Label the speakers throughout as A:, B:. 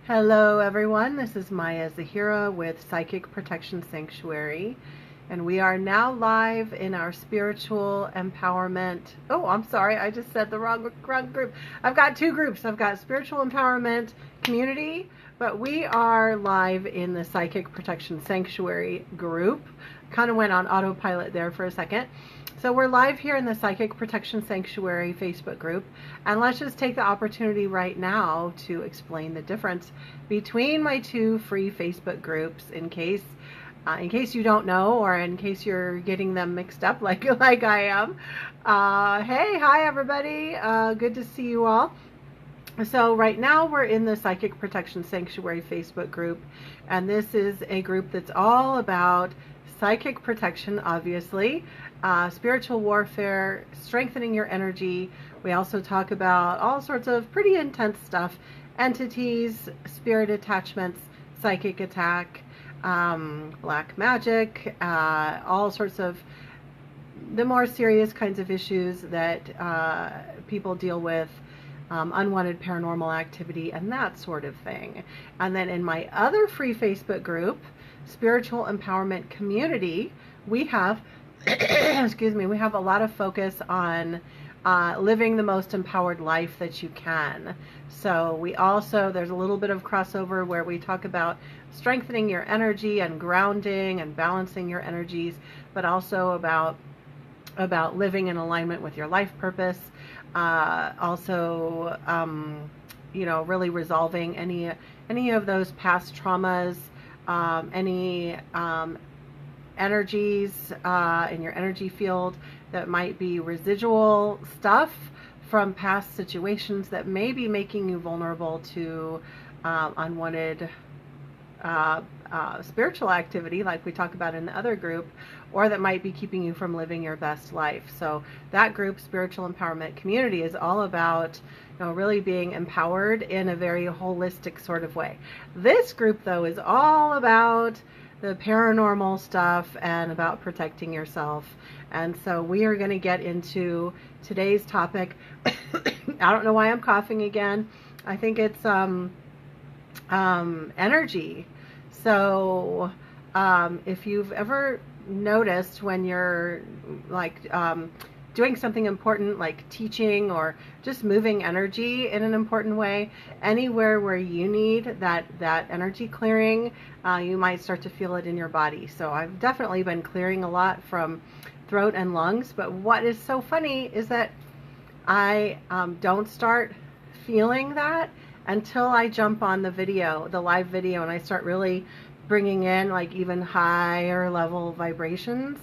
A: Hello everyone, this is Maya Zahira with Psychic Protection Sanctuary, and we are now live in our spiritual empowerment. Oh, I'm sorry, I just said the wrong group. I've got two groups. I've got spiritual empowerment community, but we are live in the Psychic Protection Sanctuary group. Kind of went on autopilot there for a second. So we're live here in the Psychic Protection Sanctuary Facebook group, and let's just take the opportunity right now to explain the difference between my two free Facebook groups in case you don't know, or in case you're getting them mixed up like I am. Hi everybody, good to see you all. So right now we're in the Psychic Protection Sanctuary Facebook group, and this is a group that's all about psychic protection, obviously, spiritual warfare, strengthening your energy. We also talk about all sorts of pretty intense stuff: entities, spirit attachments, psychic attack, black magic, all sorts of the more serious kinds of issues that people deal with, unwanted paranormal activity and that sort of thing. And then in my other free Facebook group, Spiritual Empowerment Community, we have we have a lot of focus on living the most empowered life that you can. So we also, there's a little bit of crossover where we talk about strengthening your energy and grounding and balancing your energies, but also about living in alignment with your life purpose. Also, really resolving any of those past traumas, any energies in your energy field that might be residual stuff from past situations that may be making you vulnerable to unwanted spiritual activity, like we talk about in the other group, or that might be keeping you from living your best life. So that group, Spiritual Empowerment Community, is all about really being empowered in a very holistic sort of way. This group, though, is all about the paranormal stuff and about protecting yourself. And so we are going to get into today's topic. I don't know why I'm coughing again. I think it's energy. So if you've ever noticed when you're doing something important, like teaching or just moving energy in an important way, anywhere where you need that energy clearing, you might start to feel it in your body. So I've definitely been clearing a lot from throat and lungs, but what is so funny is that I don't start feeling that until I jump on the live video, and I start really bringing in like even higher level vibrations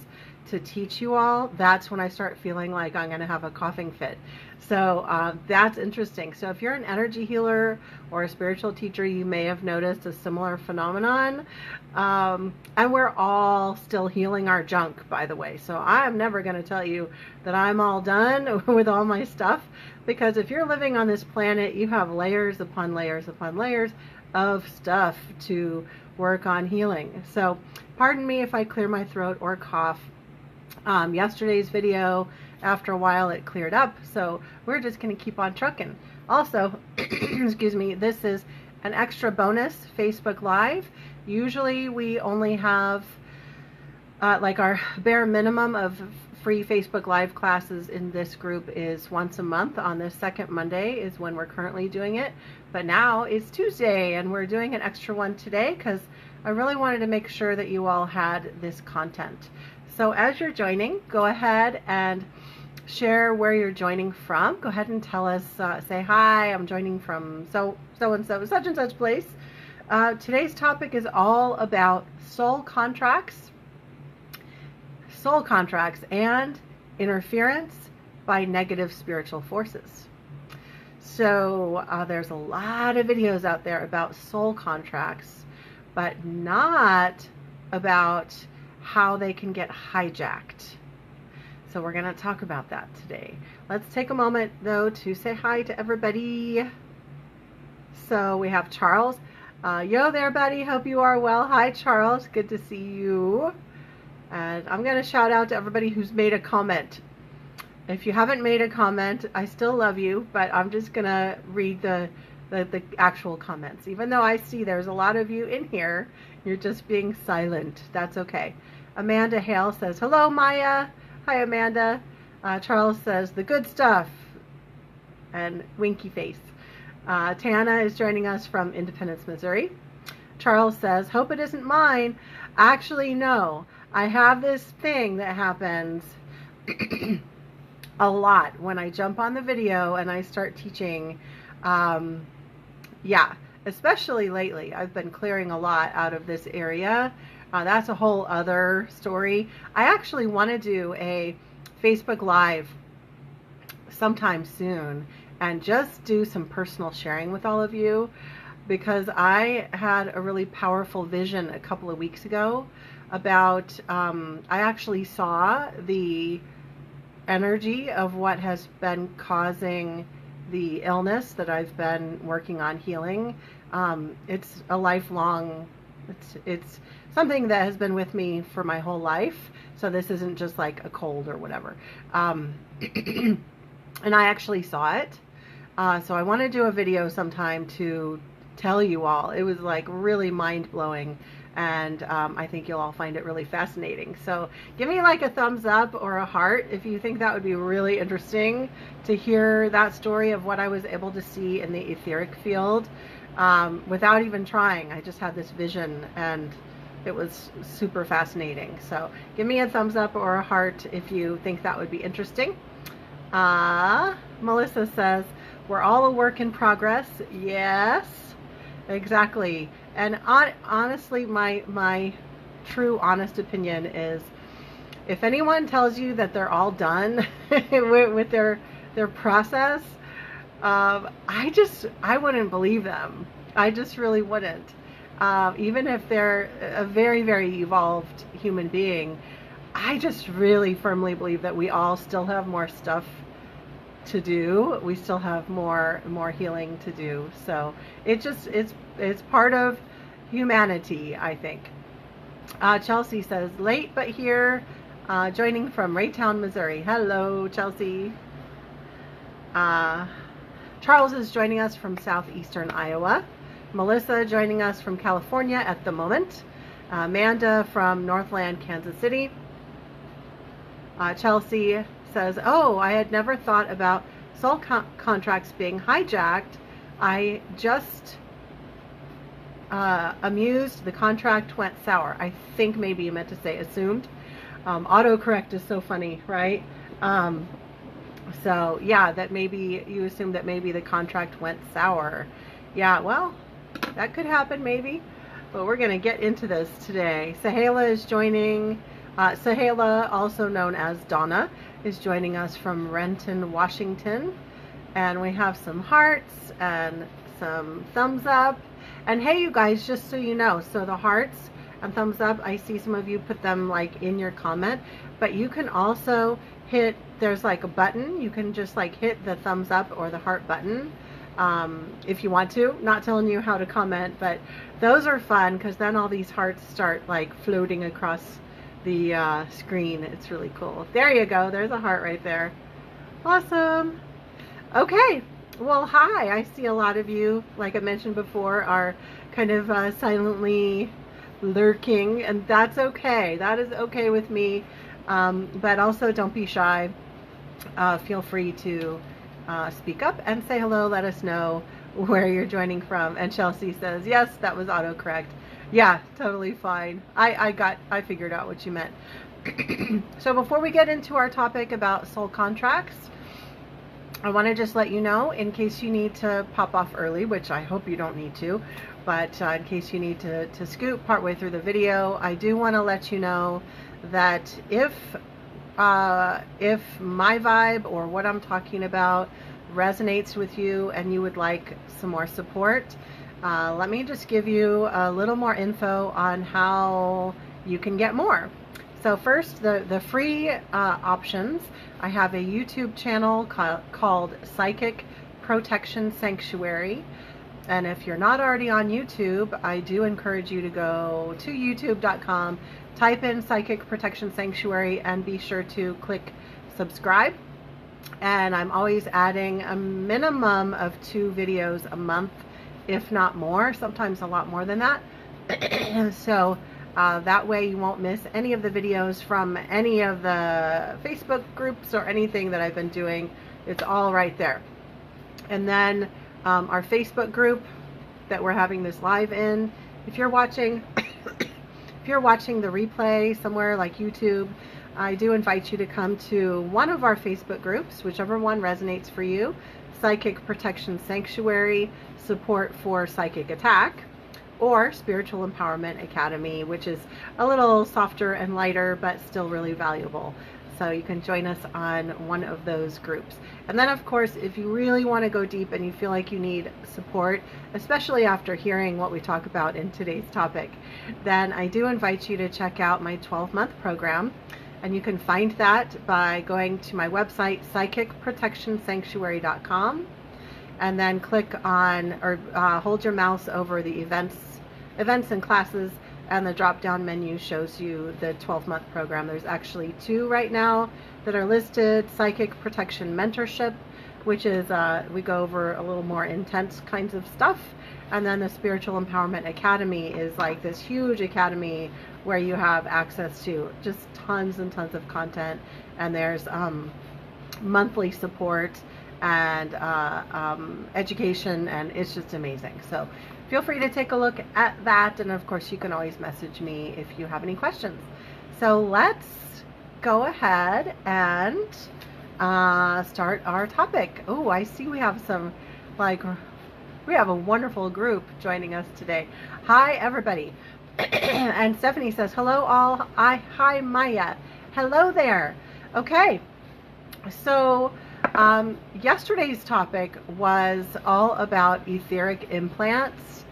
A: to teach you all. That's when I start feeling like I'm going to have a coughing fit. So that's interesting. So if you're an energy healer or a spiritual teacher, you may have noticed a similar phenomenon. And we're all still healing our junk, by the way. So I'm never going to tell you that I'm all done with all my stuff, because if you're living on this planet, you have layers upon layers upon layers of stuff to work on healing. So pardon me if I clear my throat or cough. Yesterday's video, after a while it cleared up, so we're just going to keep on trucking. Also, excuse me, this is an extra bonus Facebook Live. Usually we only have like our bare minimum of free Facebook Live classes in this group is once a month. On the second Monday is when we're currently doing it, but now it's Tuesday and we're doing an extra one today because I really wanted to make sure that you all had this content. So as you're joining, go ahead and share where you're joining from. Go ahead and tell us, say, hi, I'm joining from so-and-so, such and such place. Today's topic is all about soul contracts and interference by negative spiritual forces. So there's a lot of videos out there about soul contracts, but not about how they can get hijacked. So we're going to talk about that today. Let's take a moment, though, to say hi to everybody. So we have Charles. Yo there, buddy. Hope you are well. Hi, Charles. Good to see you. And I'm going to shout out to everybody who's made a comment. If you haven't made a comment, I still love you, but I'm just going to read the the actual comments. Even though I see there's a lot of you in here, you're just being silent. That's okay. Amanda Hale says, hello, Maya. Hi, Amanda. Charles says, the good stuff. And winky face. Tana is joining us from Independence, Missouri. Charles says, hope it isn't mine. Actually, no. I have this thing that happens a lot when I jump on the video and I start teaching. Yeah, especially lately. I've been clearing a lot out of this area. That's a whole other story. I actually want to do a Facebook Live sometime soon and just do some personal sharing with all of you, because I had a really powerful vision a couple of weeks ago about, I actually saw the energy of what has been causing the illness that I've been working on healing. It's a lifelong, it's something that has been with me for my whole life. So this isn't just like a cold or whatever. And I actually saw it. So I want to do a video sometime to tell you all. It was like really mind-blowing, and I think you'll all find it really fascinating. So give me like a thumbs up or a heart if you think that would be really interesting to hear that story of what I was able to see in the etheric field without even trying. I just had this vision and it was super fascinating. So give me a thumbs up or a heart if you think that would be interesting. Melissa says, we're all a work in progress. Yes, exactly. And honestly, my true honest opinion is, if anyone tells you that they're all done with their process, I wouldn't believe them. I just really wouldn't. Even if they're a very, very evolved human being, I just really firmly believe that we all still have more stuff to do. We still have more healing to do. So it's part of humanity, I think. Chelsea says, late but here, joining from Raytown, Missouri. Hello, Chelsea. Charles is joining us from southeastern Iowa. Melissa joining us from California at the moment. Amanda from Northland, Kansas City. Chelsea says, oh, I had never thought about soul contracts being hijacked. I just amused, the contract went sour. I think maybe you meant to say assumed. Autocorrect is so funny, right? So yeah, that maybe you assumed that maybe the contract went sour. Yeah, well, that could happen maybe, but we're going to get into this today. Zahira is joining. Zahira, also known as Donna, is joining us from Renton, Washington. And we have some hearts and some thumbs up. And hey, you guys, just so you know, so the hearts and thumbs up, I see some of you put them like in your comment, but you can also hit, there's like a button, you can just like hit the thumbs up or the heart button if you want to. Not telling you how to comment, but those are fun because then all these hearts start like floating across the screen. It's really cool. There you go. There's a heart right there. Awesome. Okay. Well, hi. I see a lot of you, like I mentioned before, are kind of silently lurking, and that's okay. That is okay with me. But also don't be shy. Feel free to speak up and say hello. Let us know where you're joining from. And Chelsea says, yes, that was autocorrect. Yeah, totally fine. I figured out what you meant. So before we get into our topic about soul contracts, I want to just let you know, in case you need to pop off early, which I hope you don't need to, but in case you need to scoot partway through the video, I do want to let you know that if my vibe or what I'm talking about resonates with you and you would like some more support, let me just give you a little more info on how you can get more. So first, the free options. I have a YouTube channel called Psychic Protection Sanctuary. And if you're not already on YouTube, I do encourage you to go to youtube.com, type in Psychic Protection Sanctuary, and be sure to click subscribe. And I'm always adding a minimum of 2 videos a month, if not more, sometimes a lot more than that. So that way you won't miss any of the videos from any of the Facebook groups or anything that I've been doing. It's all right there. And then our Facebook group that we're having this live in, if you're watching if you're watching the replay somewhere like YouTube, I do invite you to come to one of our Facebook groups, whichever one resonates for you. Psychic Protection Sanctuary, Support for Psychic Attack, or Spiritual Empowerment Academy, which is a little softer and lighter, but still really valuable. So you can join us on one of those groups. And then, of course, if you really want to go deep and you feel like you need support, especially after hearing what we talk about in today's topic, then I do invite you to check out my 12-month program. And you can find that by going to my website, psychicprotectionsanctuary.com, and then click on or hold your mouse over the events and classes, and the drop-down menu shows you the 12-month program. There's actually 2 right now that are listed. Psychic Protection Mentorship, which is we go over a little more intense kinds of stuff. And then the Spiritual Empowerment Academy is like this huge academy where you have access to just tons and tons of content. And there's monthly support and education, and it's just amazing. So feel free to take a look at that. And of course, you can always message me if you have any questions. So let's go ahead and start our topic. Oh, I see we have some, we have a wonderful group joining us today. Hi, everybody. And Stephanie says, hello, all. Hi, Maya. Hello there. Okay. So yesterday's topic was all about etheric implants,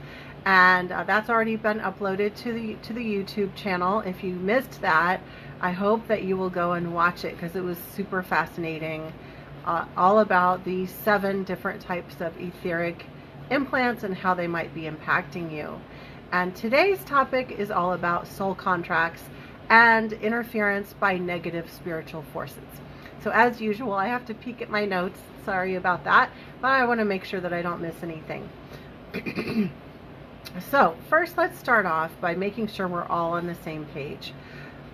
A: and that's already been uploaded to the YouTube channel. If you missed that, I hope that you will go and watch it, because it was super fascinating, all about the 7 different types of etheric implants and how they might be impacting you. And today's topic is all about soul contracts and interference by negative spiritual forces. So as usual, I have to peek at my notes. Sorry about that, but I want to make sure that I don't miss anything. So first, let's start off by making sure we're all on the same page.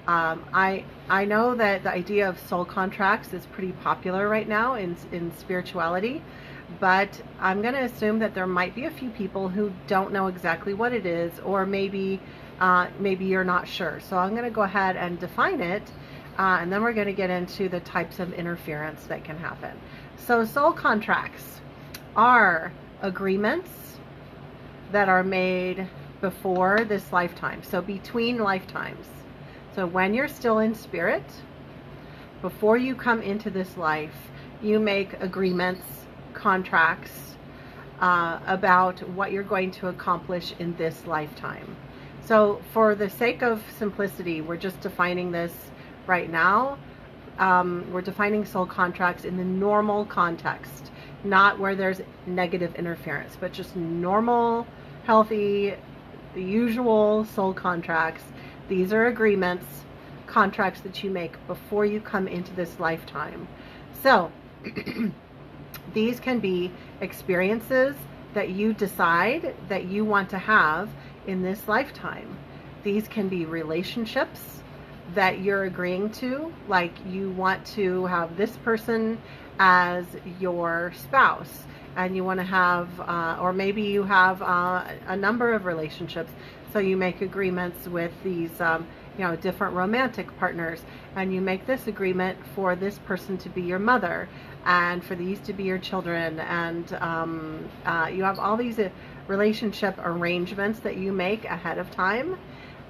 A: I know that the idea of soul contracts is pretty popular right now in spirituality, but I'm going to assume that there might be a few people who don't know exactly what it is, or maybe you're not sure. So I'm going to go ahead and define it, and then we're going to get into the types of interference that can happen. So soul contracts are agreements that are made before this lifetime, so between lifetimes. So when you're still in spirit, before you come into this life, you make agreements, contracts about what you're going to accomplish in this lifetime. So for the sake of simplicity, we're just defining this right now. We're defining soul contracts in the normal context, not where there's negative interference, but just normal, healthy, the usual soul contracts. These are agreements, contracts that you make before you come into this lifetime. So these can be experiences that you decide that you want to have in this lifetime. These can be relationships that you're agreeing to, like you want to have this person as your spouse, and you want to have, or maybe you have a number of relationships, so you make agreements with these different romantic partners, and you make this agreement for this person to be your mother, and for these to be your children, and you have all these relationship arrangements that you make ahead of time.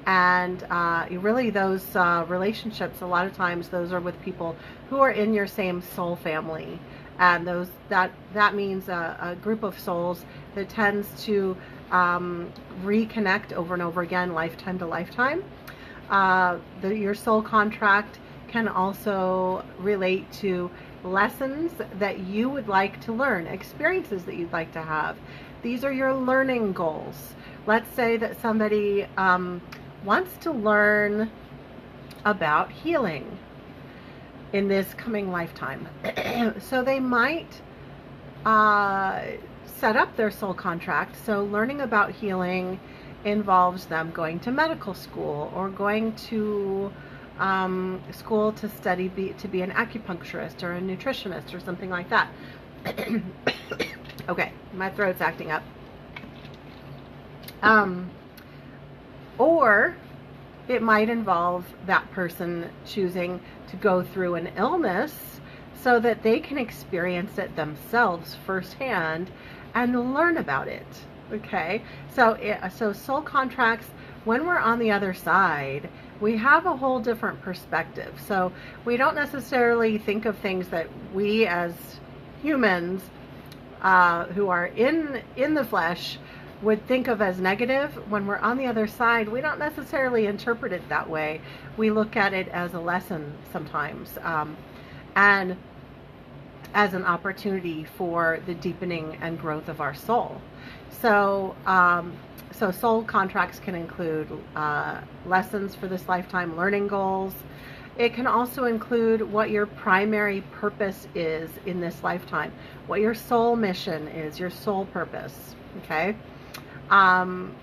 A: And really those relationships, a lot of times those are with people who are in your same soul family, and that means a group of souls that tends to reconnect over and over again, lifetime to lifetime. Your soul contract can also relate to lessons that you would like to learn, experiences that you'd like to have. These are your learning goals. Let's say that somebody wants to learn about healing. in this coming lifetime. So they might set up their soul contract. So learning about healing involves them going to medical school or going to school to study to be an acupuncturist or a nutritionist or something like that. Okay, my throat's acting up. Or it might involve that person choosing to go through an illness so that they can experience it themselves firsthand and learn about it. Okay, so soul contracts, when we're on the other side, we have a whole different perspective. So we don't necessarily think of things that we as humans who are in the flesh would think of as negative. When we're on the other side, we don't necessarily interpret it that way. We look at it as a lesson sometimes, and as an opportunity for the deepening and growth of our soul. So so soul contracts can include lessons for this lifetime, learning goals. It can also include what your primary purpose is in this lifetime, what your soul mission is, your soul purpose. Okay. And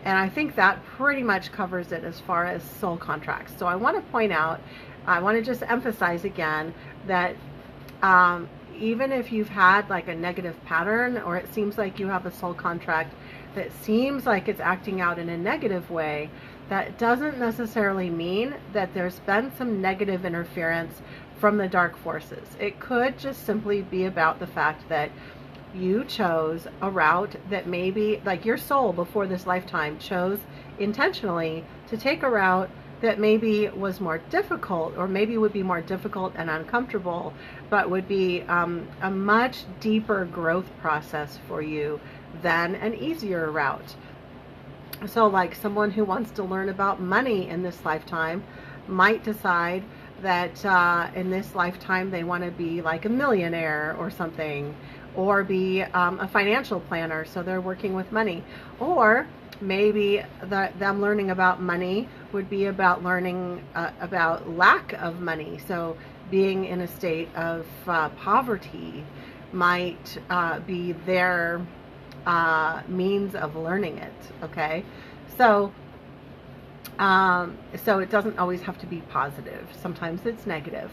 A: I think that pretty much covers it as far as soul contracts. So I want to point out, I want to just emphasize again that even if you've had like a negative pattern, or it seems like you have a soul contract that seems like it's acting out in a negative way, that doesn't necessarily mean that there's been some negative interference from the dark forces. It could just simply be about the fact that you chose a route that maybe, like your soul before this lifetime chose intentionally to take a route that maybe was more difficult, or maybe would be more difficult and uncomfortable, but would be a much deeper growth process for you than an easier route. So like someone who wants to learn about money in this lifetime might decide that in this lifetime they want to be like a millionaire or something, or be a financial planner, so they're working with money. Or maybe them learning about money would be about learning about lack of money. So being in a state of poverty might be their means of learning it. Okay, so so it doesn't always have to be positive. Sometimes it's negative.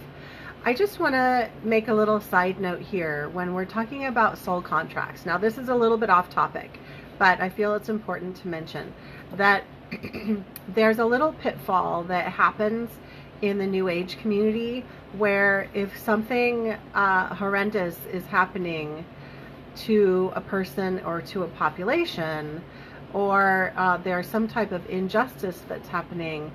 A: I just want to make a little side note here when we're talking about soul contracts. Now this is a little bit off topic, but I feel it's important to mention that there's a little pitfall that happens in the New Age community where if something horrendous is happening to a person or to a population, or there's some type of injustice that's happening,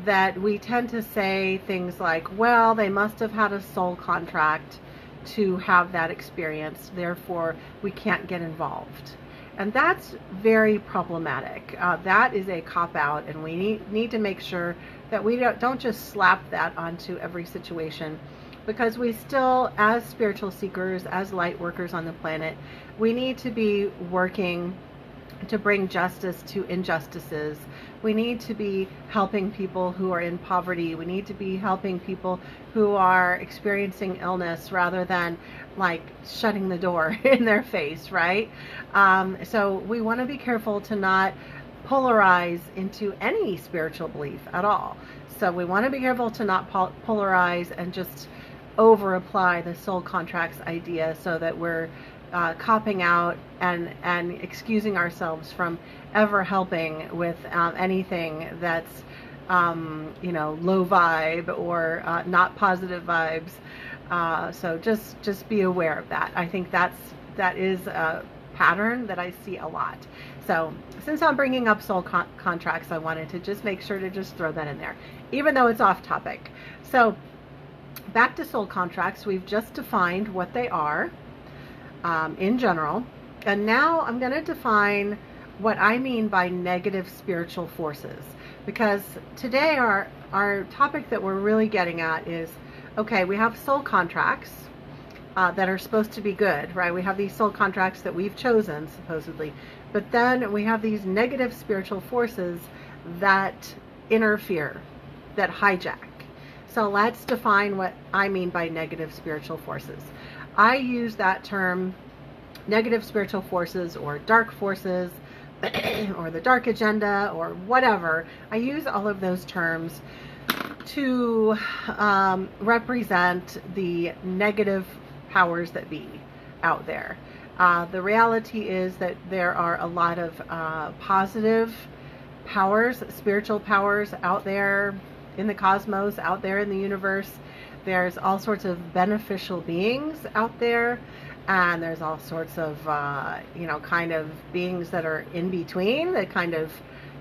A: that we tend to say things like, well, they must have had a soul contract to have that experience, therefore we can't get involved. And that's very problematic. That is a cop-out, and we need to make sure that we don't just slap that onto every situation, because we still, as spiritual seekers, as light workers on the planet, we need to be working to bring justice to injustices. We need to be helping people who are in poverty. We need to be helping people who are experiencing illness, rather than like shutting the door in their face, right? So we want to be careful to not polarize into any spiritual belief at all. So we want to be careful to not polarize and just over apply the soul contracts idea, so that we're copping out and excusing ourselves from ever helping with anything that's low vibe or not positive vibes. So just be aware of that. I think that is a pattern that I see a lot. So since I'm bringing up soul contracts, I wanted to just make sure to just throw that in there, even though it's off topic. So back to soul contracts, we've just defined what they are in general, and now I'm going to define what I mean by negative spiritual forces, because today our topic that we're really getting at is, okay, we have soul contracts that are supposed to be good, right? We have these soul contracts that we've chosen, supposedly, but then we have these negative spiritual forces that interfere, that hijack. So let's define what I mean by negative spiritual forces. I use that term, negative spiritual forces or dark forces or the dark agenda or whatever. I use all of those terms to represent the negative powers that be out there. The reality is that there are a lot of positive powers, spiritual powers out there in the cosmos, out there in the universe. There's all sorts of beneficial beings out there, and there's all sorts of, kind of beings that are in between that kind of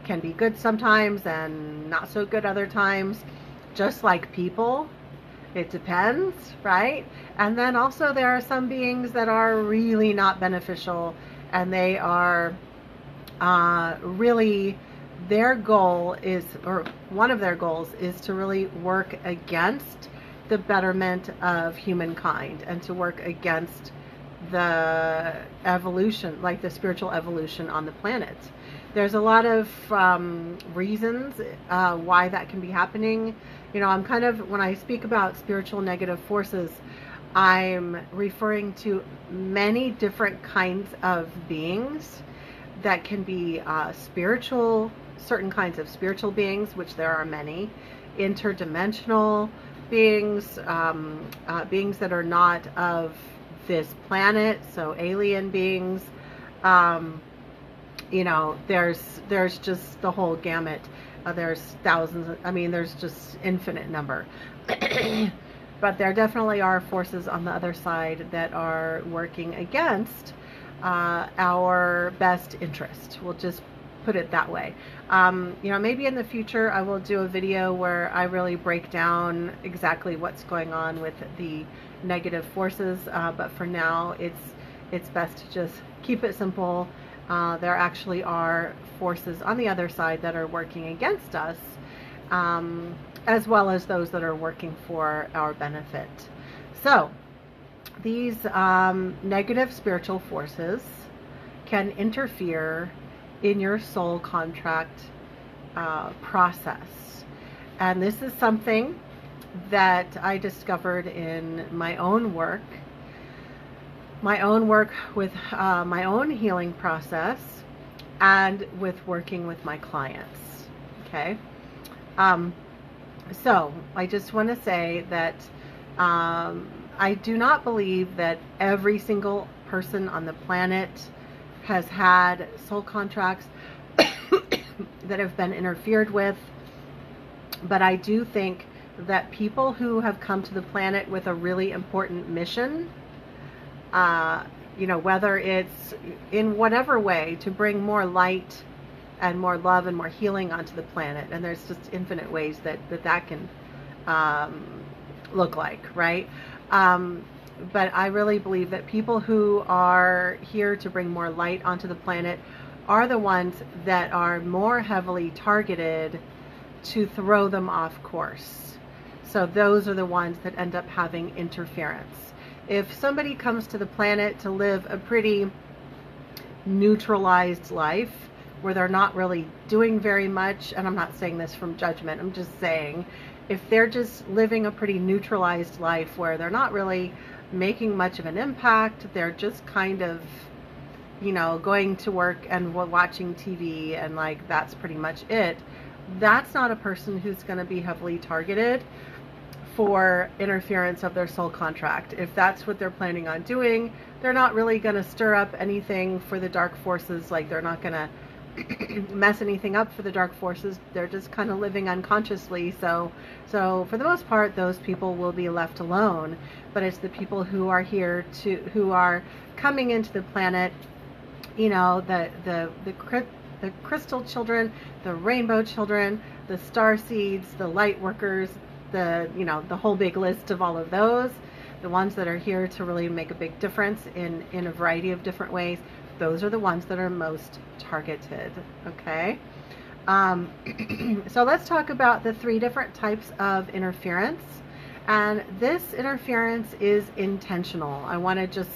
A: can be good sometimes and not so good other times, just like people. It depends, right? And then also there are some beings that are really not beneficial, and they are really, their goal is, or one of their goals is to really work against the betterment of humankind and to work against the evolution, like the spiritual evolution on the planet. There's a lot of reasons why that can be happening. I'm kind of, when I speak about spiritual negative forces, I'm referring to many different kinds of beings that can be spiritual, certain kinds of spiritual beings, which there are many, interdimensional beings, beings that are not of this planet, so alien beings. There's just the whole gamut. There's thousands, there's just infinite number. But there definitely are forces on the other side that are working against our best interest. We'll just put it that way. Maybe in the future I will do a video where I really break down exactly what's going on with the negative forces, but for now it's best to just keep it simple. There actually are forces on the other side that are working against us, as well as those that are working for our benefit. So these negative spiritual forces can interfere in your soul contract process. And this is something that I discovered in my own work with my own healing process and with working with my clients. Okay. So I just want to say that I do not believe that every single person on the planet has had soul contracts that have been interfered with, but I do think that people who have come to the planet with a really important mission, whether it's in whatever way to bring more light and more love and more healing onto the planet, and there's just infinite ways that can look like, right? But I really believe that people who are here to bring more light onto the planet are the ones that are more heavily targeted to throw them off course. So those are the ones that end up having interference. If somebody comes to the planet to live a pretty neutralized life, where they're not really doing very much, and I'm not saying this from judgment, I'm just saying, if they're just living a pretty neutralized life where they're not really making much of an impact, they're just kind of, going to work and watching TV, and like that's pretty much it, that's not a person who's going to be heavily targeted for interference of their soul contract. If that's what they're planning on doing, they're not really going to stir up anything for the dark forces. Like, they're not going to mess anything up for the dark forces. They're just kind of living unconsciously. So for the most part, those people will be left alone. But it's the people who are here who are coming into the planet, the crystal children, the rainbow children, the star seeds, the light workers, the whole big list of all of those, the ones that are here to really make a big difference in a variety of different ways. Those are the ones that are most targeted. Okay. So let's talk about the 3 different types of interference. And this interference is intentional. I want to just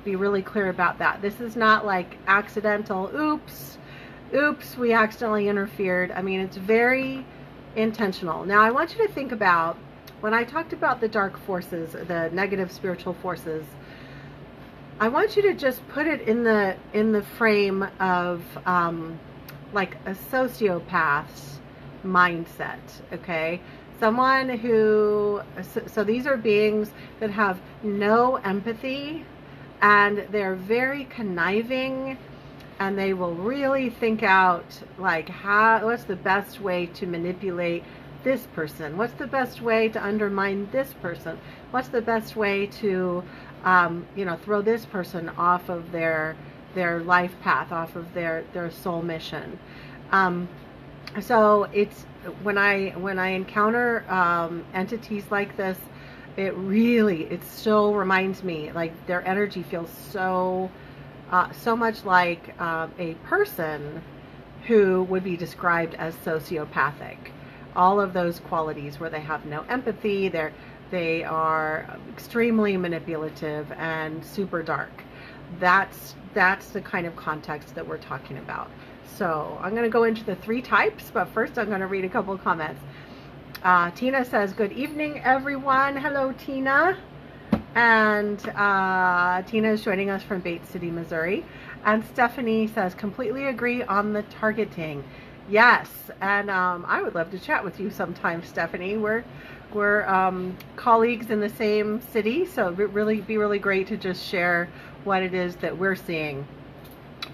A: be really clear about that. This is not like accidental, oops, we accidentally interfered. It's very intentional. Now I want you to think about when I talked about the dark forces, the negative spiritual forces, I want you to just put it in the frame of like a sociopath's mindset, okay? Someone who, so these are beings that have no empathy, and they're very conniving, and they will really think out like what's the best way to manipulate this person, what's the best way to undermine this person, what's the best way to throw this person off of their life path, off of their soul mission. So it's when I encounter entities like this, it still reminds me, like, their energy feels so much like a person who would be described as sociopathic. All of those qualities where they have no empathy, they are extremely manipulative and super dark. That's the kind of context that we're talking about. So I'm going to go into the 3 types, but first I'm going to read a couple of comments. Tina says, good evening, everyone. Hello, Tina. And Tina is joining us from Bates City, Missouri. And Stephanie says, completely agree on the targeting. Yes, and I would love to chat with you sometime, Stephanie. We're colleagues in the same city, so it would be really great to just share what it is that we're seeing.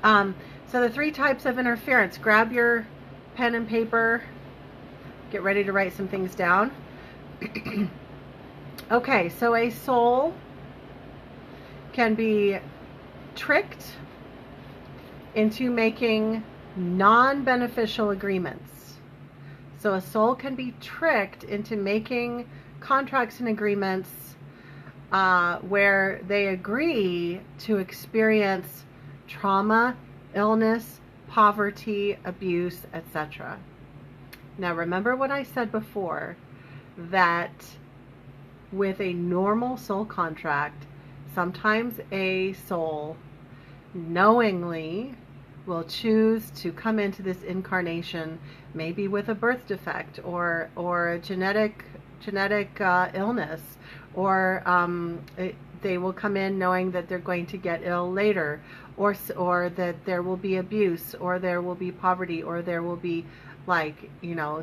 A: So the 3 types of interference. Grab your pen and paper. Get ready to write some things down. Okay, so a soul can be tricked into making non-beneficial agreements. So a soul can be tricked into making contracts and agreements where they agree to experience trauma, illness, poverty, abuse, etc. Now remember what I said before, that with a normal soul contract, sometimes a soul knowingly will choose to come into this incarnation, maybe with a birth defect or a genetic illness, or they will come in knowing that they're going to get ill later, or that there will be abuse, or there will be poverty, or there will be, like,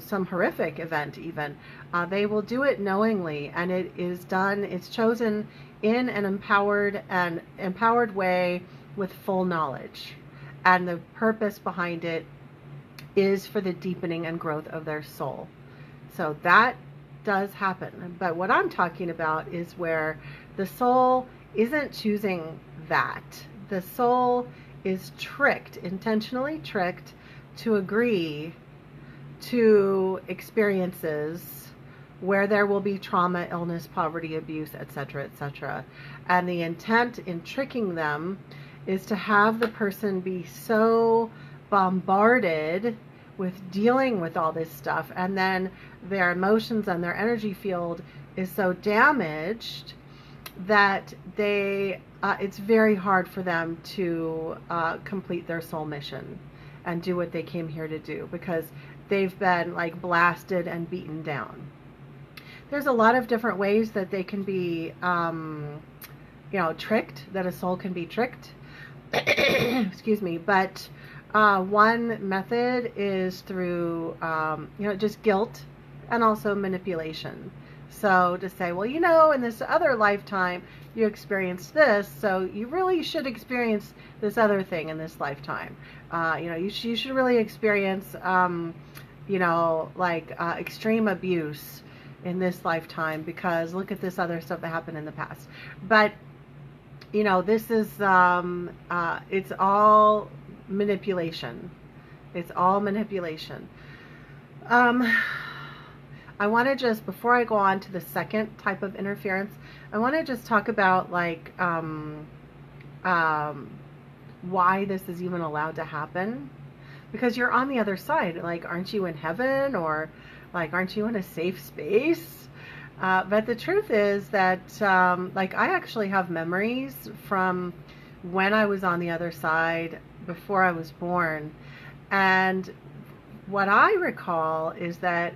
A: some horrific event even. They will do it knowingly, and it's chosen in an empowered way with full knowledge. And the purpose behind it is for the deepening and growth of their soul. So that does happen. But what I'm talking about is where the soul isn't choosing that. The soul is tricked, intentionally tricked, to agree to experiences where there will be trauma, illness, poverty, abuse, etc., etc. And the intent in tricking them is to have the person be so bombarded with dealing with all this stuff, and then their emotions and their energy field is so damaged that it's very hard for them to complete their soul mission and do what they came here to do, because they've been, like, blasted and beaten down. There's a lot of different ways that they can be tricked, that a soul can be tricked. Excuse me. But one method is through just guilt and also manipulation. So to say, well, in this other lifetime you experienced this, so you really should experience this other thing in this lifetime. You should really experience extreme abuse in this lifetime, because look at this other stuff that happened in the past. But this is it's all manipulation. It's all manipulation. I want to just, before I go on to the second type of interference, I want to just talk about, like, why this is even allowed to happen. Because you're on the other side. Like, aren't you in heaven? Or, like, aren't you in a safe space? But the truth is that, I actually have memories from when I was on the other side, before I was born. And what I recall is that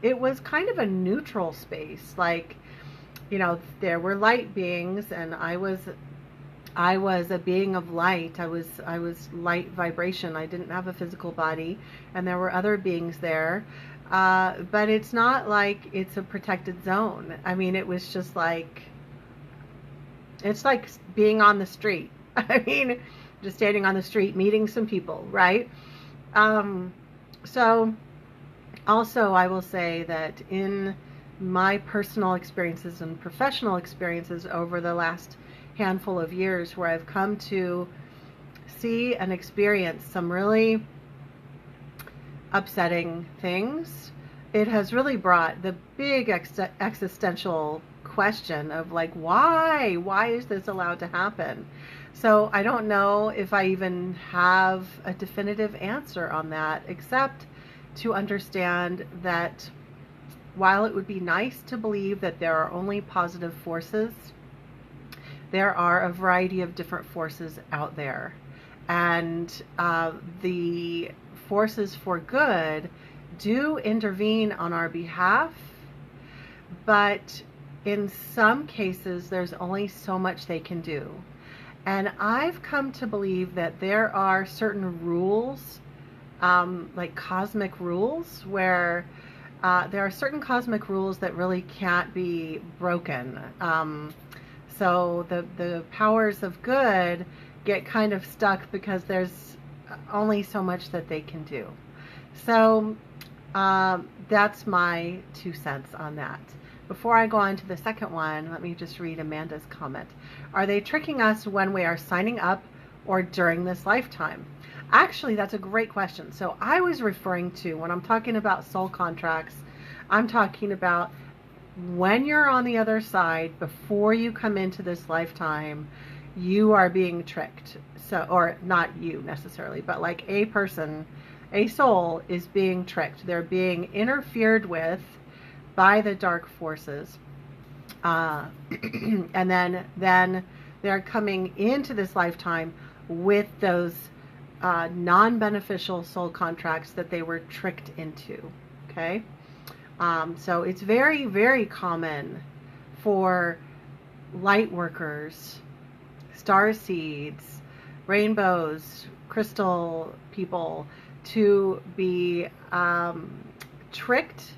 A: it was kind of a neutral space. Like, you know, there were light beings, and I was a being of light. I was light vibration. I didn't have a physical body, and there were other beings there. But it's not like it's a protected zone. I mean, it was just like, it's like being on the street. I mean, just standing on the street, meeting some people, right? So also I will say that in my personal experiences and professional experiences over the last handful of years, where I've come to see and experience some really upsetting things, it has really brought the big existential question of like, why is this allowed to happen? So I don't know if I even have a definitive answer on that, except to understand that while it would be nice to believe that there are only positive forces, there are a variety of different forces out there. And the forces for good do intervene on our behalf, but in some cases there's only so much they can do. And I've come to believe that there are certain rules, like cosmic rules, where there are certain cosmic rules that really can't be broken. So the powers of good get kind of stuck because there's only so much that they can do. So that's my 2 cents on that. Before I go on to the second one, let me just read Amanda's comment. Are they tricking us when we are signing up or during this lifetime? Actually, that's a great question. So I was referring to, when I'm talking about soul contracts, I'm talking about when you're on the other side, before you come into this lifetime, you are being tricked. So, or not you necessarily, but like a person, a soul is being tricked. They're being interfered with by the dark forces. And then they're coming into this lifetime with those non-beneficial soul contracts that they were tricked into. Okay? So it's very, very common for light workers, star seeds, rainbows, crystal people to be tricked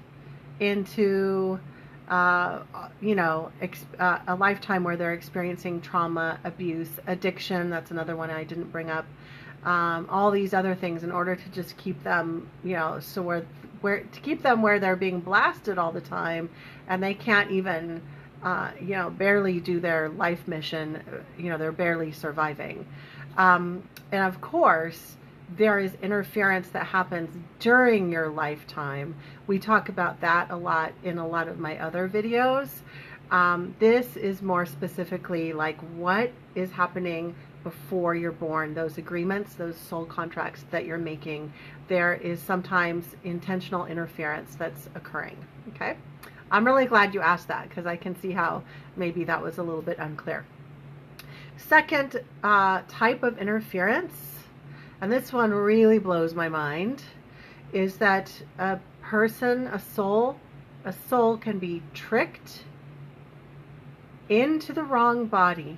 A: into a lifetime where they're experiencing trauma, abuse, addiction. That's another one I didn't bring up. All these other things in order to just keep them, so where to keep them where they're being blasted all the time, and they can't even, barely do their life mission. They're barely surviving. And of course, there is interference that happens during your lifetime. We talk about that a lot in a lot of my other videos. This is more specifically like what is happening before you're born. Those agreements, those soul contracts that you're making, there is sometimes intentional interference that's occurring. Okay? I'm really glad you asked that, because I can see how maybe that was a little bit unclear. Second type of interference, and this one really blows my mind, is that a person, a soul can be tricked into the wrong body.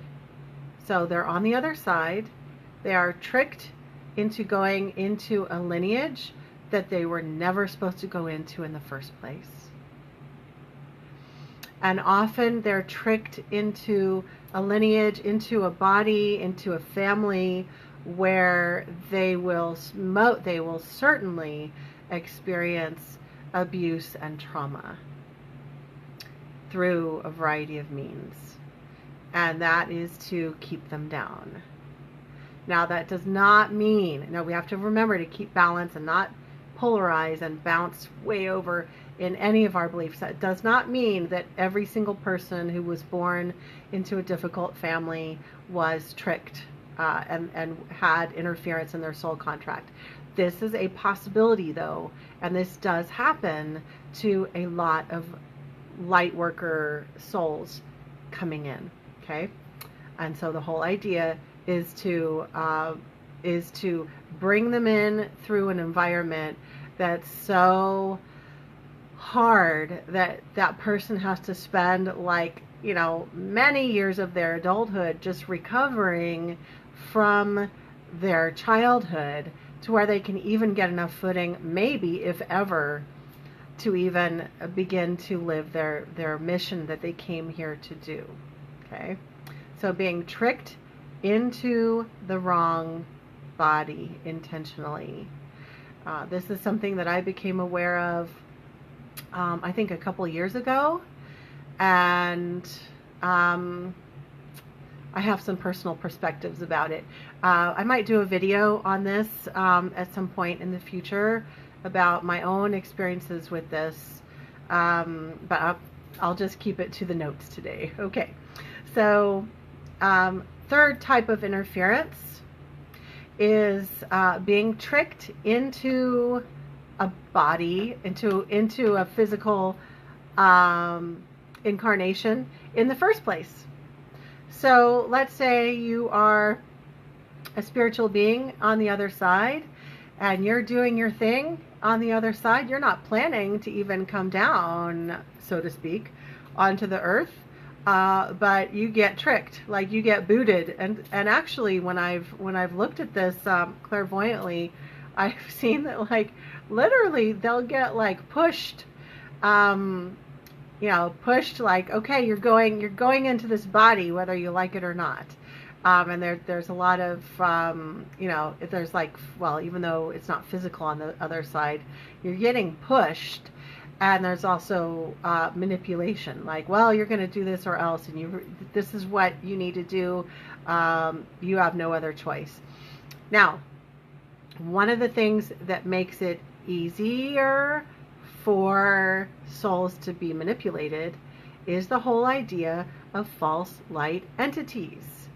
A: So they're on the other side. They are tricked into going into a lineage that they were never supposed to go into in the first place. And often they're tricked into a lineage, into a body, into a family where they will certainly experience abuse and trauma through a variety of means. And that is to keep them down. Now, that does not mean, we have to remember to keep balance and not polarize and bounce way over in any of our beliefs. That does not mean that every single person who was born into a difficult family was tricked and had interference in their soul contract. This is a possibility, though, and this does happen to a lot of light worker souls coming in. Okay, and so the whole idea is to bring them in through an environment that's so hard that that person has to spend, like, you know, many years of their adulthood just recovering from their childhood to where they can even get enough footing, maybe if ever, to even begin to live their mission that they came here to do. Okay, so being tricked into the wrong body intentionally. This is something that I became aware of, I think, a couple years ago, and I have some personal perspectives about it. I might do a video on this at some point in the future about my own experiences with this, but I'll just keep it to the notes today. Okay, so third type of interference is being tricked into a body, into a physical incarnation in the first place. So let's say you are a spiritual being on the other side, and you're doing your thing on the other side. You're not planning to even come down, so to speak, onto the earth, but you get tricked, like you get booted. And actually, when I've looked at this clairvoyantly, I've seen that, like, literally they'll get like pushed, you know, pushed, like, okay, you're going into this body whether you like it or not. And there's a lot of, you know, there's like, well, even though it's not physical on the other side, you're getting pushed. And there's also manipulation, like, well, you're going to do this or else, and this is what you need to do. You have no other choice. Now, one of the things that makes it easier for souls to be manipulated is the whole idea of false light entities.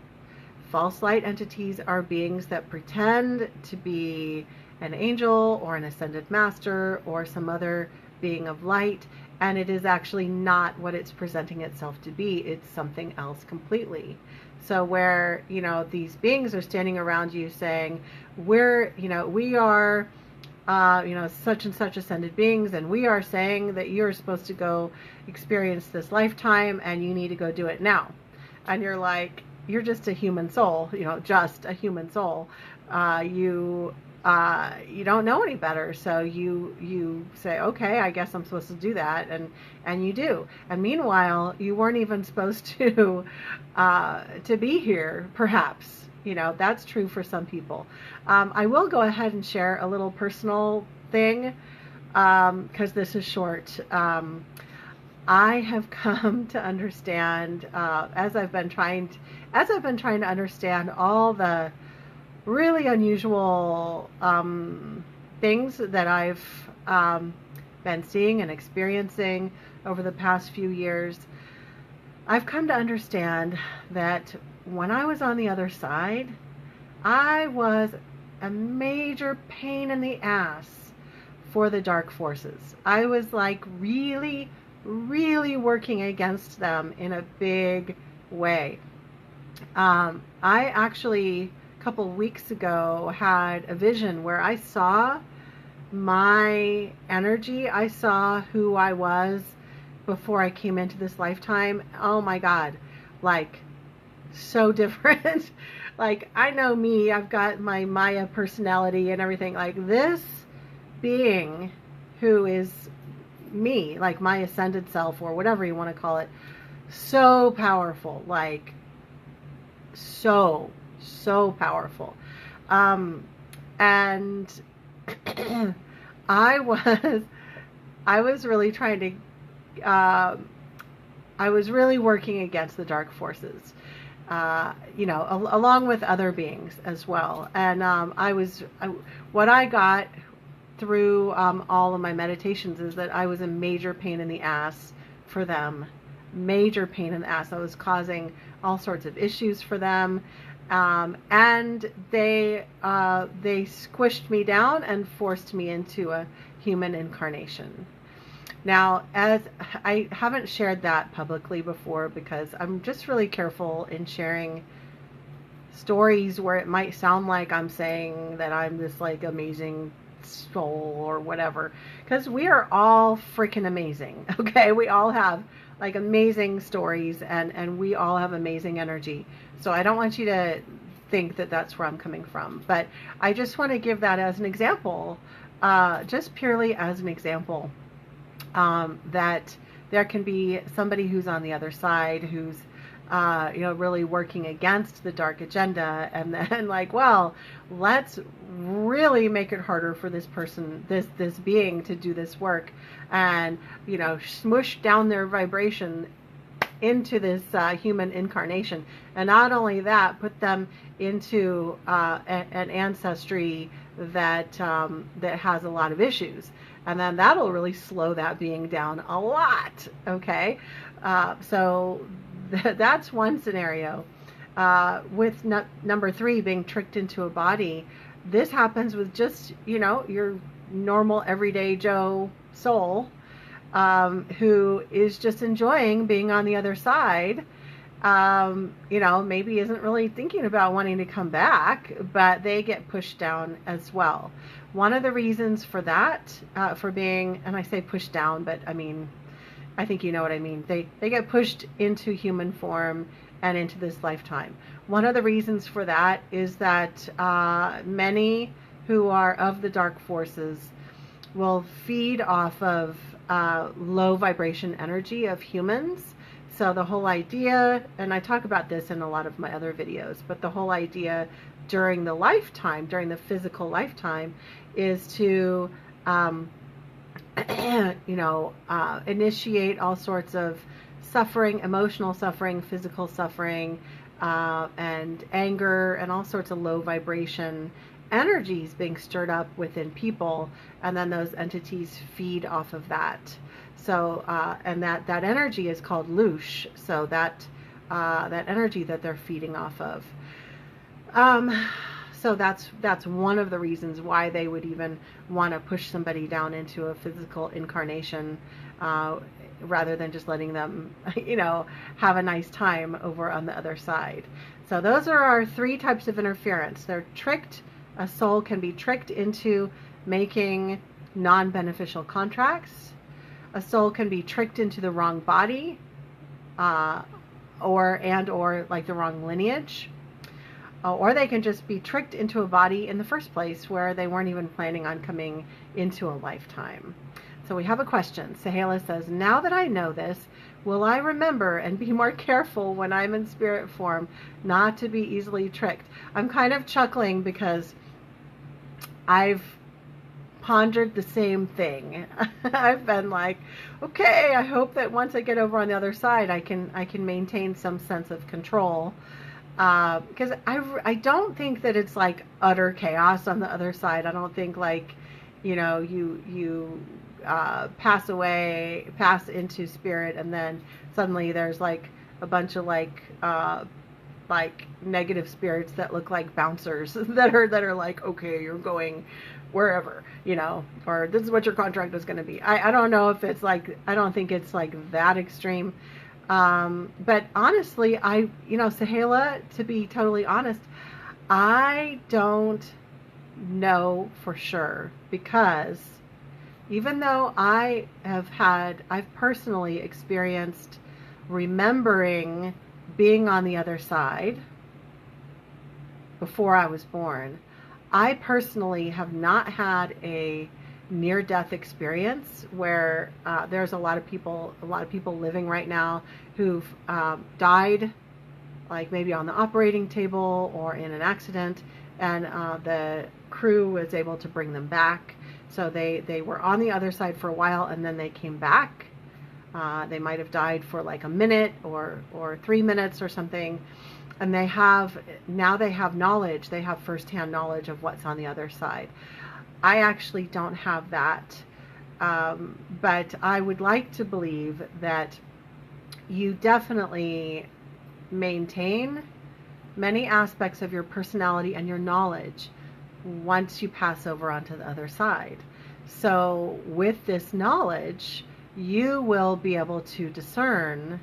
A: False light entities are beings that pretend to be an angel or an ascended master or some other being of light, and it is actually not what it's presenting itself to be. It's something else completely. So where, you know, these beings are standing around you saying, we are, you know, such and such ascended beings, and we are saying that you're supposed to go experience this lifetime and you need to go do it now. And you're like, you're just a human soul, you know, just a human soul. You don't know any better, so you say, okay, I guess I'm supposed to do that, and you do. And meanwhile, you weren't even supposed to be here, perhaps. You know, that's true for some people. I will go ahead and share a little personal thing, because this is short. I have come to understand, as I've been trying to understand all the really unusual things that I've been seeing and experiencing over the past few years. I've come to understand that when I was on the other side, I was a major pain in the ass for the dark forces. I was like really, really working against them in a big way. I actually, a couple weeks ago, had a vision where I saw my energy. I saw who I was before I came into this lifetime. Oh my God, like so different. Like, I know me, I've got my Maya personality and everything. Like, this being who is me, like my ascended self or whatever you want to call it, so powerful, like so powerful. And I was really trying to, I was really working against the dark forces, you know, along with other beings as well. And what I got through all of my meditations is that I was a major pain in the ass for them. Major pain in the ass. I was causing all sorts of issues for them. And they squished me down and forced me into a human incarnation. Now, as I haven't shared that publicly before, because I'm just really careful in sharing stories where it might sound like I'm saying that I'm this like amazing soul or whatever, because we are all freaking amazing. Okay, we all have like amazing stories, and we all have amazing energy. So I don't want you to think that that's where I'm coming from, but I just want to give that as an example, just purely as an example, that there can be somebody who's on the other side who's really working against the dark agenda, and then like, well, let's really make it harder for this person, this being, to do this work, and smush down their vibration into this human incarnation, and not only that, put them into an ancestry that has a lot of issues, and then that'll really slow that being down a lot. Okay, so that's one scenario. With number 3, being tricked into a body, this happens with just your normal everyday Joe soul, who is just enjoying being on the other side. Maybe isn't really thinking about wanting to come back, but they get pushed down as well. One of the reasons for that, for being, and I say pushed down, but I mean, I think you know what I mean. They get pushed into human form and into this lifetime. One of the reasons for that is that many who are of the dark forces will feed off of low vibration energy of humans. So the whole idea, and I talk about this in a lot of my other videos, but the whole idea during the lifetime, during the physical lifetime, is to initiate all sorts of suffering, emotional suffering, physical suffering, and anger, and all sorts of low vibration energies being stirred up within people, and then those entities feed off of that. So and that energy is called loosh. So that energy that they're feeding off of. So that's one of the reasons why they would even want to push somebody down into a physical incarnation, rather than just letting them, have a nice time over on the other side. So those are our 3 types of interference. They're tricked. A soul can be tricked into making non-beneficial contracts. A soul can be tricked into the wrong body, or like the wrong lineage. Or they can just be tricked into a body in the first place where they weren't even planning on coming into a lifetime. So we have a question. Zahira says, now that I know this, will I remember and be more careful when I'm in spirit form not to be easily tricked? I'm kind of chuckling because I've pondered the same thing. I've been like, okay, I hope that once I get over on the other side, I can maintain some sense of control. Because I don't think that it's like utter chaos on the other side. I don't think like, you pass into spirit, and then suddenly there's like a bunch of like negative spirits that look like bouncers that are like, okay, you're going wherever, or this is what your contract is going to be. I don't know if it's like, I don't think it's like that extreme. But honestly, Zahira, to be totally honest, I don't know for sure, because even though I've personally experienced remembering being on the other side before I was born, I personally have not had a near-death experience where there's a lot of people living right now who've died, like maybe on the operating table or in an accident, and the crew was able to bring them back. So they were on the other side for a while, and then they came back. They might have died for like a minute or 3 minutes or something, and they have knowledge. They have firsthand knowledge of what's on the other side. I actually don't have that, but I would like to believe that you definitely maintain many aspects of your personality and your knowledge once you pass over onto the other side. So with this knowledge, you will be able to discern,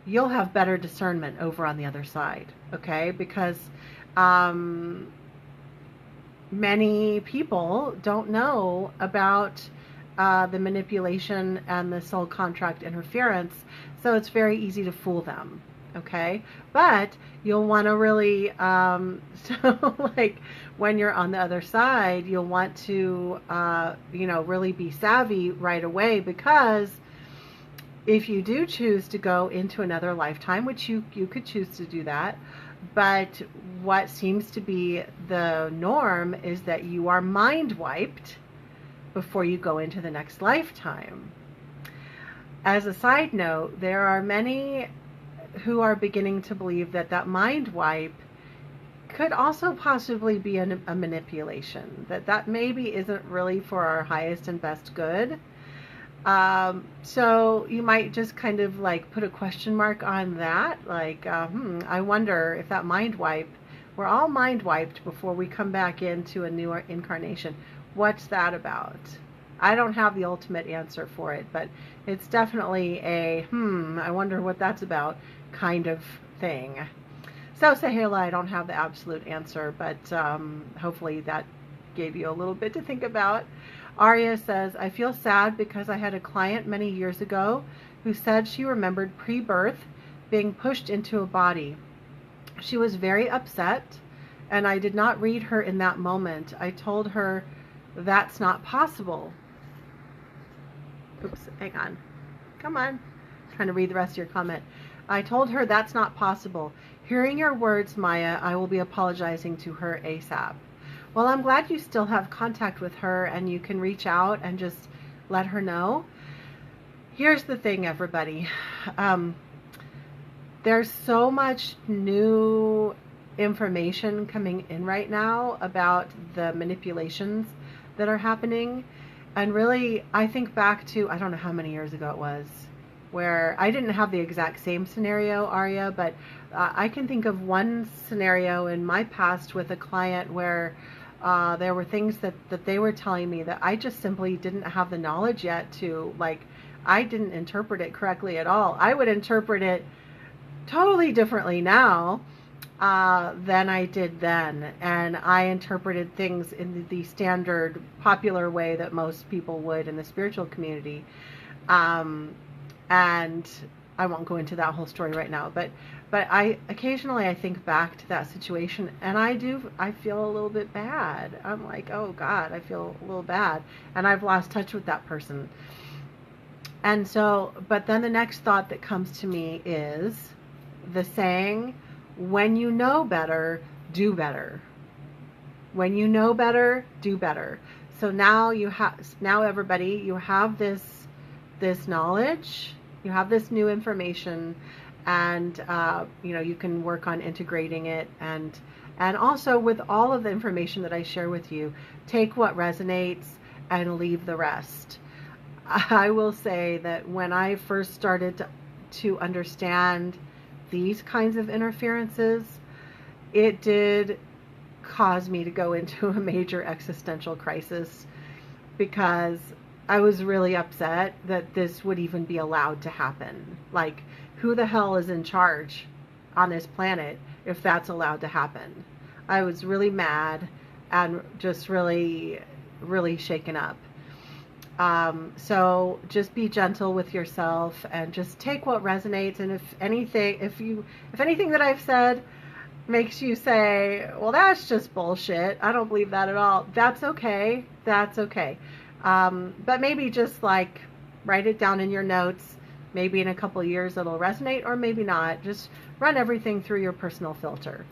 A: you'll have better discernment over on the other side, okay? Because many people don't know about the manipulation and the soul contract interference, so it's very easy to fool them. Okay, but you'll want to really, so like when you're on the other side, you'll want to, really be savvy right away, because if you do choose to go into another lifetime, which you could choose to do that, but what seems to be the norm is that you are mind wiped before you go into the next lifetime. As a side note, there are many who are beginning to believe that that mind wipe could also possibly be a manipulation, that maybe isn't really for our highest and best good. So you might just kind of like put a question mark on that, like, I wonder if that mind wipe, we're all mind wiped before we come back into a new incarnation. What's that about? I don't have the ultimate answer for it, but it's definitely a, I wonder what that's about kind of thing. So Zahira, I don't have the absolute answer, but hopefully that gave you a little bit to think about. Arya says, I feel sad because I had a client many years ago who said she remembered pre-birth being pushed into a body. She was very upset, and I did not read her in that moment. I told her that's not possible. Oops, hang on. Come on. I'm trying to read the rest of your comment. I told her that's not possible. Hearing your words, Maya, I will be apologizing to her ASAP. Well, I'm glad you still have contact with her and you can reach out and just let her know. Here's the thing, everybody. There's so much new information coming in right now about the manipulations that are happening. And really, I think back to, I don't know how many years ago it was, where I didn't have the exact same scenario, Arya, but I can think of one scenario in my past with a client where there were things that they were telling me that I just simply didn't have the knowledge yet to, like, I didn't interpret it correctly at all. I would interpret it totally differently now than I did then. And I interpreted things in the standard popular way that most people would in the spiritual community. And I won't go into that whole story right now, but I occasionally I think back to that situation and I feel a little bit bad. I'm like, oh God, I feel a little bad. And I've lost touch with that person. And so, but then the next thought that comes to me is the saying, when you know better, do better. When you know better, do better. So now everybody, you have this knowledge, you have this new information, and you can work on integrating it, and also with all of the information that I share with you, take what resonates and leave the rest. I will say that when I first started to understand these kinds of interferences, it did cause me to go into a major existential crisis, because I was really upset that this would even be allowed to happen. Like, who the hell is in charge on this planet if that's allowed to happen? I was really mad and just really, really shaken up. So just be gentle with yourself and just take what resonates. And if anything that I've said makes you say, well, that's just bullshit, I don't believe that at all, that's okay. That's okay. But maybe just like write it down in your notes. Maybe in a couple of years it'll resonate, or maybe not. Just run everything through your personal filter.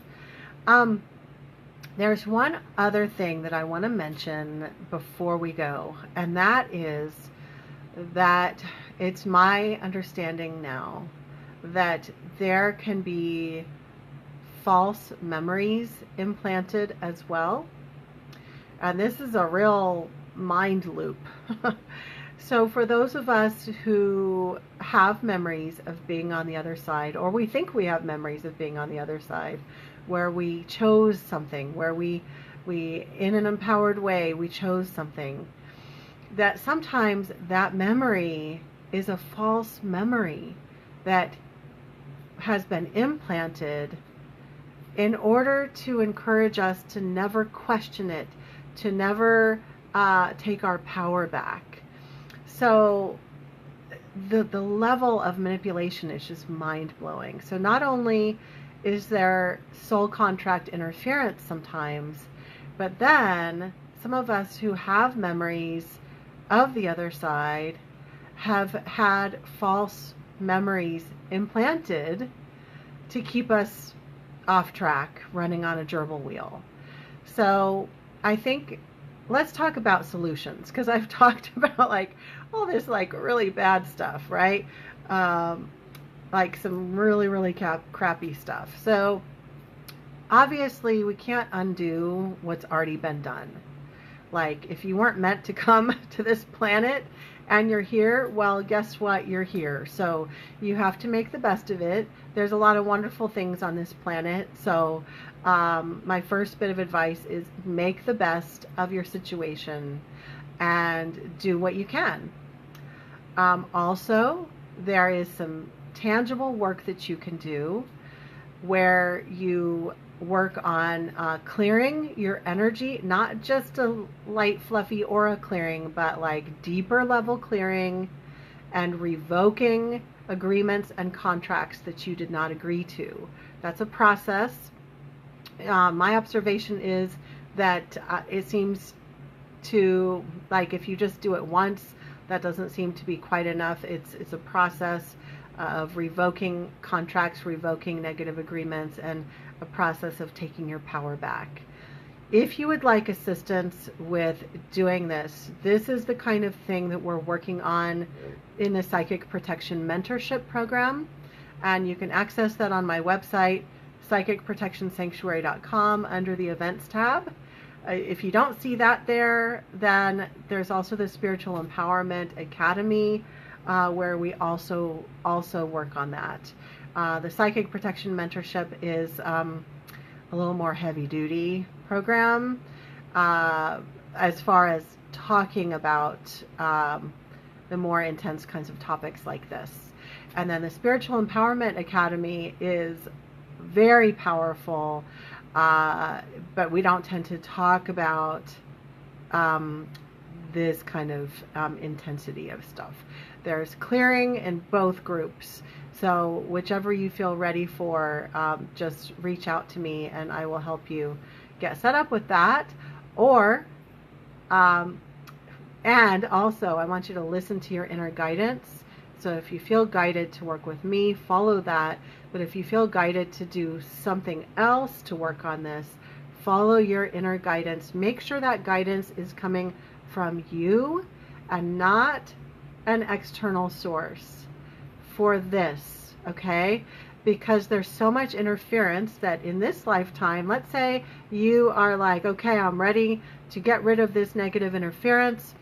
A: There's one other thing that I want to mention before we go, and that is that it's my understanding now that there can be false memories implanted as well. And this is a real mind loop. So for those of us who have memories of being on the other side, or we think we have memories of being on the other side, where we chose something, where we in an empowered way, we chose something, that sometimes that memory is a false memory that has been implanted in order to encourage us to never question it, to never take our power back. So the level of manipulation is just mind-blowing. So not only is there soul contract interference sometimes, but then some of us who have memories of the other side have had false memories implanted to keep us off track, running on a gerbil wheel. So I think let's talk about solutions, because I've talked about like all this like really bad stuff, right? Like some really crappy stuff. So obviously we can't undo what's already been done. Like if you weren't meant to come to this planet and you're here, well, guess what? You're here. So you have to make the best of it. There's a lot of wonderful things on this planet. So my first bit of advice is make the best of your situation and do what you can. Also, there is some tangible work that you can do where you work on clearing your energy, not just a light fluffy aura clearing, but like deeper level clearing and revoking agreements and contracts that you did not agree to. That's a process. My observation is that it seems to, like, if you just do it once, that doesn't seem to be quite enough. It's a process of revoking contracts, revoking negative agreements, and a process of taking your power back. If you would like assistance with doing this, this is the kind of thing that we're working on in the Psychic Protection Mentorship Program, and you can access that on my website, psychicprotectionsanctuary.com, under the Events tab. If you don't see that there, then there's also the Spiritual Empowerment Academy, where we also work on that. The Psychic Protection Mentorship is a little more heavy-duty program as far as talking about the more intense kinds of topics like this. And then the Spiritual Empowerment Academy is very powerful, but we don't tend to talk about this kind of intensity of stuff. There's clearing in both groups. So whichever you feel ready for, just reach out to me and I will help you get set up with that. Or, and also I want you to listen to your inner guidance. So if you feel guided to work with me, follow that. But if you feel guided to do something else to work on this, follow your inner guidance. Make sure that guidance is coming from you and not an external source for this, okay? Because there's so much interference that in this lifetime, let's say you are like, okay, I'm ready to get rid of this negative interference.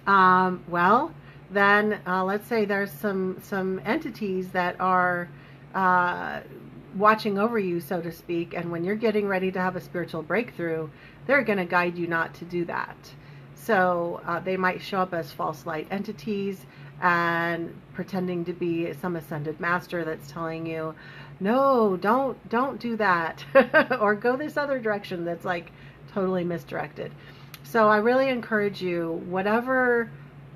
A: Well, then let's say there's some entities that are watching over you, so to speak, and when you're getting ready to have a spiritual breakthrough, they're going to guide you not to do that. So they might show up as false light entities and pretending to be some ascended master that's telling you, no, don't do that, or go this other direction that's like totally misdirected. So I really encourage you, whatever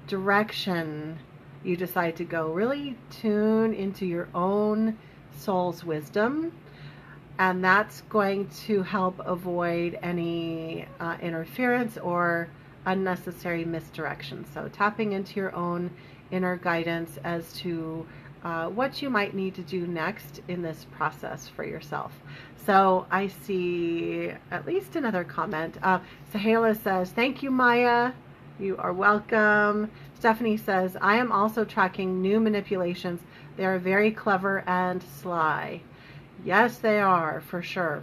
A: direction you decide to go, really tune into your own soul's wisdom, and that's going to help avoid any interference or unnecessary misdirection. So tapping into your own inner guidance as to what you might need to do next in this process for yourself. So I see at least another comment. Zahira says, thank you, Maya. You are welcome. Stephanie says, I am also tracking new manipulations. They are very clever and sly. Yes, they are, for sure.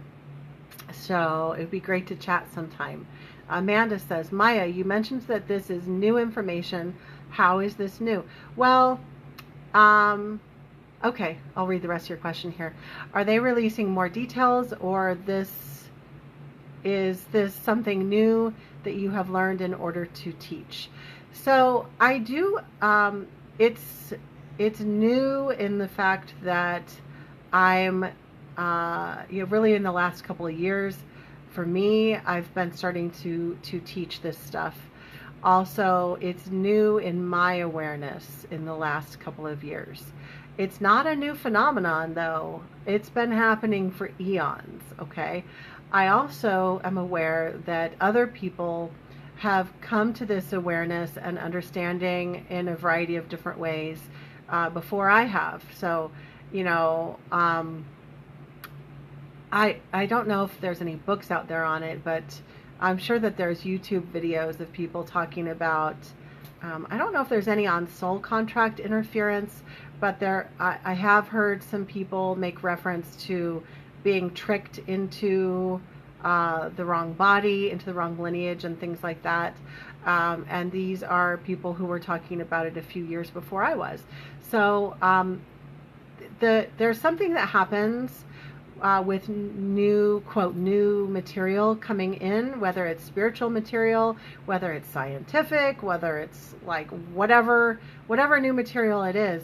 A: So it would be great to chat sometime. Amanda says, Maya, you mentioned that this is new information. How is this new? Well, okay, I'll read the rest of your question here. Are they releasing more details, or is this something new that you have learned in order to teach? So I do, it's new in the fact that I'm, really in the last couple of years, for me, I've been starting to teach this stuff. Also, it's new in my awareness in the last couple of years. It's not a new phenomenon, though. It's been happening for eons, okay? I also am aware that other people have come to this awareness and understanding in a variety of different ways before I have. So, you know, I don't know if there's any books out there on it, but I'm sure that there's YouTube videos of people talking about, I don't know if there's any on soul contract interference, but I have heard some people make reference to being tricked into the wrong body, into the wrong lineage and things like that. And these are people who were talking about it a few years before I was. So there's something that happens with new, quote, new material coming in, whether it's spiritual material, whether it's scientific, whether it's like whatever new material it is.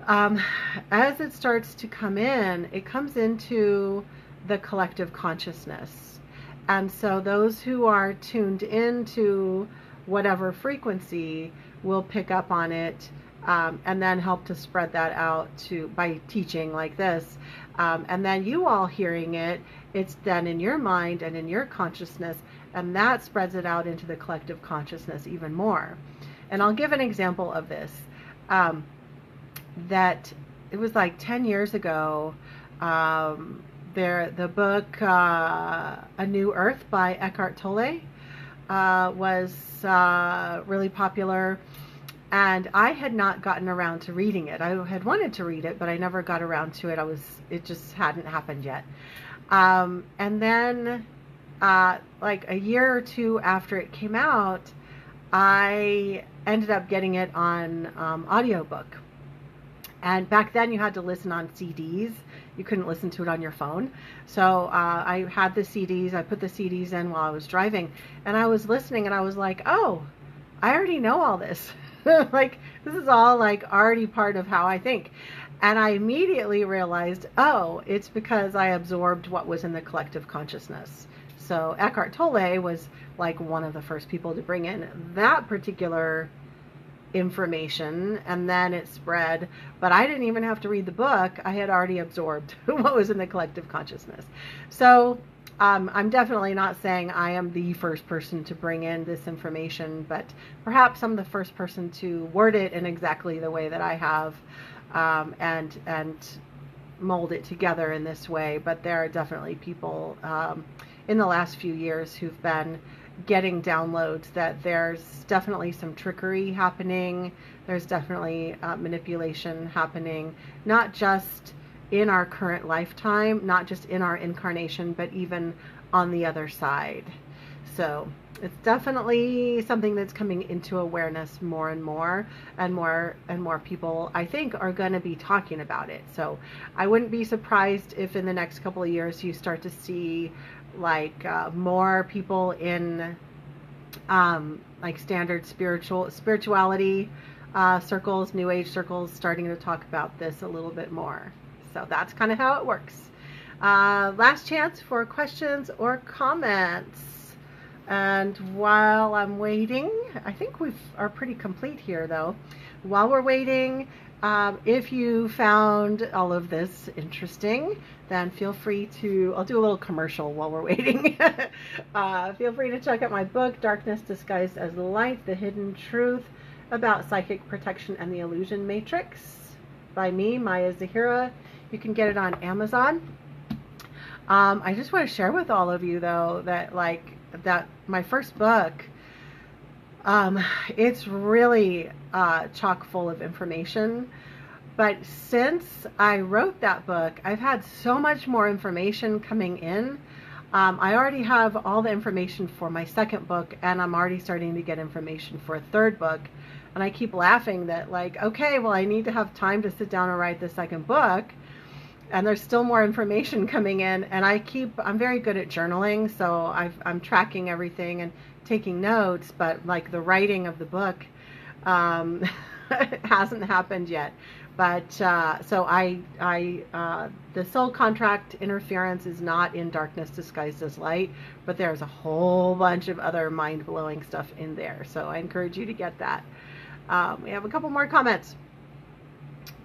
A: As it starts to come in, it comes into the collective consciousness. And so those who are tuned into whatever frequency will pick up on it, and then help to spread that out by teaching like this. And then you all hearing it, it's then in your mind and in your consciousness, and that spreads it out into the collective consciousness even more. And I'll give an example of this. That it was like 10 years ago, the book A New Earth by Eckhart Tolle was really popular. And I had not gotten around to reading it. I had wanted to read it, but I never got around to it. It just hadn't happened yet. And then, like a year or two after it came out, I ended up getting it on audiobook. And back then you had to listen on CDs. You couldn't listen to it on your phone. So I had the CDs. I put the CDs in while I was driving. And I was listening and I was like, oh, I already know all this. Like, this is all like already part of how I think. And I immediately realized, oh, it's because I absorbed what was in the collective consciousness. So Eckhart Tolle was like one of the first people to bring in that particular information, and then it spread. But I didn't even have to read the book. I had already absorbed what was in the collective consciousness. So I'm definitely not saying I am the first person to bring in this information, but perhaps I'm the first person to word it in exactly the way that I have, and mold it together in this way. But there are definitely people in the last few years who've been getting downloads that there's definitely some trickery happening. There's definitely manipulation happening, not just in our current lifetime, not just in our incarnation, but even on the other side. So it's definitely something that's coming into awareness more and more, and more people, I think, are going to be talking about it. So I wouldn't be surprised if in the next couple of years you start to see like more people in like standard spirituality circles, New Age circles, starting to talk about this a little bit more. So that's kind of how it works. Last chance for questions or comments. And while I'm waiting, I think we are pretty complete here though. While we're waiting, if you found all of this interesting, then feel free to, I'll do a little commercial while we're waiting. Feel free to check out my book, Darkness Disguised as Light, The Hidden Truth About Psychic Protection and the Illusion Matrix, by me, Maya Zahira. You can get it on Amazon. I just want to share with all of you though that my first book, it's really chock full of information. But since I wrote that book, I've had so much more information coming in. I already have all the information for my second book, and I'm already starting to get information for a third book. And I keep laughing that like, okay, well, I need to have time to sit down and write the second book. And there's still more information coming in, and I'm very good at journaling, so I'm tracking everything and taking notes, but like the writing of the book hasn't happened yet. But so the soul contract interference is not in darkness disguised as light, but there's a whole bunch of other mind-blowing stuff in there. So I encourage you to get that. We have a couple more comments,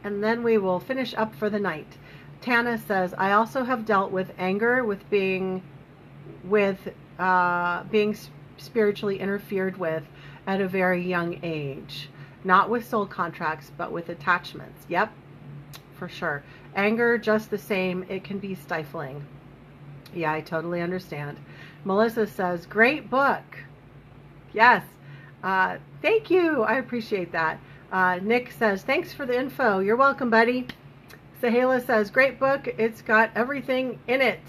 A: and then we will finish up for the night. Tana says, I also have dealt with anger with being spiritually interfered with at a very young age. Not with soul contracts, but with attachments. Yep, for sure. Anger, just the same, it can be stifling. Yeah, I totally understand. Melissa says, great book. Yes. Thank you. I appreciate that. Nick says, thanks for the info. You're welcome, buddy. Zahira says, great book. It's got everything in it.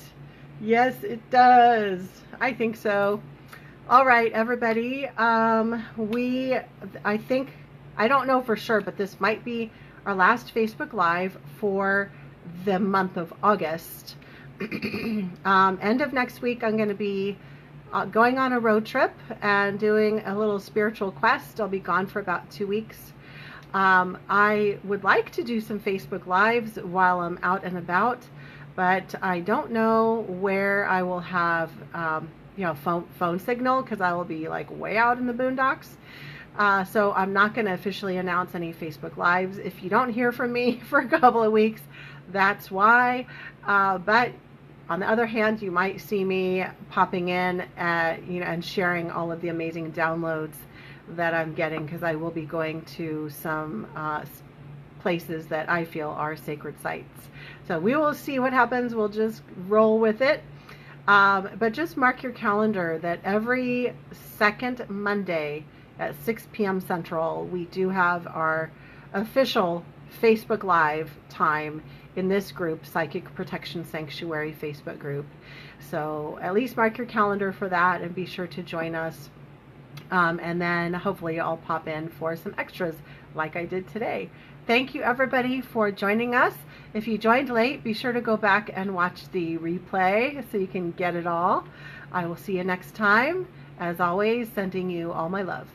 A: Yes, it does. I think so. All right, everybody. I don't know for sure, but this might be our last Facebook Live for the month of August. End of next week, I'm going to be going on a road trip and doing a little spiritual quest. I'll be gone for about 2 weeks. I would like to do some Facebook Lives while I'm out and about, but I don't know where I will have phone signal, because I will be like way out in the boondocks. So I'm not going to officially announce any Facebook Lives. If you don't hear from me for a couple of weeks, that's why. But on the other hand, you might see me popping in and sharing all of the amazing downloads that I'm getting, because I will be going to some places that I feel are sacred sites. So we will see what happens. We'll just roll with it. But just mark your calendar that every second Monday at 6 p.m. Central, we do have our official Facebook Live time in this group, Psychic Protection Sanctuary Facebook group. So at least mark your calendar for that and be sure to join us. And then hopefully I'll pop in for some extras like I did today. Thank you, everybody, for joining us. If you joined late, be sure to go back and watch the replay so you can get it all. I will see you next time. As always, sending you all my love.